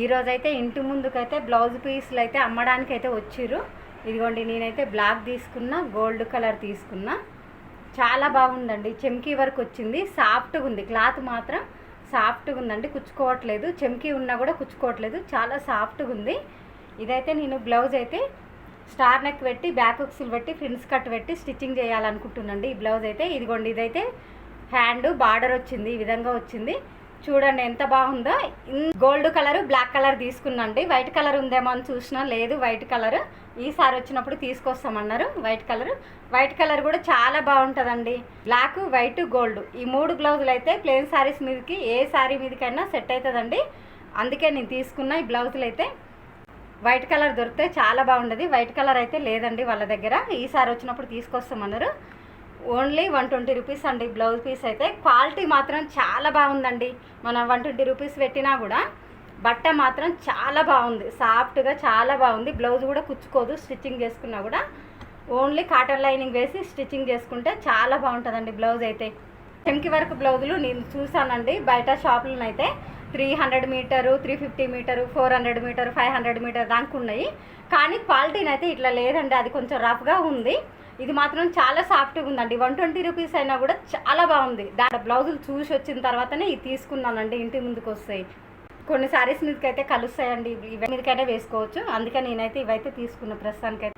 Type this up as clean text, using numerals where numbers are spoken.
ఈరోజైతే ఇంటి ముందుకైతే బ్లౌజ్ పీస్లు అయితే అమ్మడానికి అయితే వచ్చిర్రు. ఇదిగోండి, నేనైతే బ్లాక్ తీసుకున్నా, గోల్డ్ కలర్ తీసుకున్నా. చాలా బాగుందండి. చెమ్కీ వర్క్ వచ్చింది, సాఫ్ట్గా ఉంది. క్లాత్ మాత్రం సాఫ్ట్గా ఉందండి, కుచ్చుకోవట్లేదు. చెమ్కీ ఉన్నా కూడా కుచ్చుకోవట్లేదు, చాలా సాఫ్ట్గా ఉంది. ఇదైతే నేను బ్లౌజ్ అయితే స్టార్ నెక్ పెట్టి, బ్యాక్ హుక్స్లు పెట్టి, ఫ్రిన్స్ కట్ పెట్టి స్టిచ్చింగ్ చేయాలనుకుంటున్నాండి. ఈ బ్లౌజ్ అయితే ఇదిగోండి, ఇదైతే హ్యాండ్ బార్డర్ వచ్చింది, ఈ విధంగా వచ్చింది. చూడండి ఎంత బాగుందో. గోల్డ్ కలర్, బ్లాక్ కలర్ తీసుకున్నాండి. వైట్ కలర్ ఉందేమో అని చూసినా లేదు, వైట్ కలర్. ఈసారి వచ్చినప్పుడు తీసుకొస్తామన్నారు వైట్ కలర్ కూడా చాలా బాగుంటుందండి. బ్లాక్, వైట్, గోల్డ్ ఈ 3 బ్లౌజులు అయితే ప్లెయిన్ శారీస్ మీదకి, ఏ శారీ మీదకైనా సెట్ అవుతుందండి. అందుకే నేను తీసుకున్న ఈ బ్లౌజులు అయితే. వైట్ కలర్ దొరికితే చాలా బాగుండదు. వైట్ కలర్ అయితే లేదండి వాళ్ళ దగ్గర. ఈసారి వచ్చినప్పుడు తీసుకొస్తామన్నారు. ఓన్లీ 120 రూపీస్ అండి బ్లౌజ్ పీస్ అయితే. క్వాలిటీ మాత్రం చాలా బాగుందండి. మనం 120 రూపీస్ పెట్టినా కూడా బట్ట మాత్రం చాలా బాగుంది, సాఫ్ట్గా చాలా బాగుంది. బ్లౌజ్ కూడా కుచ్చుకోదు, స్టిచ్చింగ్ చేసుకున్నా కూడా. ఓన్లీ కాటన్ లైనింగ్ వేసి స్టిచ్చింగ్ చేసుకుంటే చాలా బాగుంటుందండి బ్లౌజ్ అయితే. చెంకి వర్క్ బ్లౌజులు నేను చూసానండి బయట షాపులనైతే 300 మీటరు, 350 మీటరు, 400 మీటరు, 500 మీటర్ దాకా ఉన్నాయి. కానీ క్వాలిటీని అయితే ఇట్లా లేదండి, అది కొంచెం రఫ్గా ఉంది. ఇది మాత్రం చాలా సాఫ్ట్గా ఉందండి. 120 రూపీస్ అయినా కూడా చాలా బాగుంది. దాని బ్లౌజులు చూసి వచ్చిన తర్వాతనే ఇది తీసుకున్నానండి. ఇంటి ముందుకు వస్తాయి, కొన్ని శారీస్ మీదకైతే కలుస్తాయండి, ఇవి మీదకైనా వేసుకోవచ్చు. అందుకే నేనైతే ఇవైతే తీసుకున్న ప్రస్తుతానికైతే.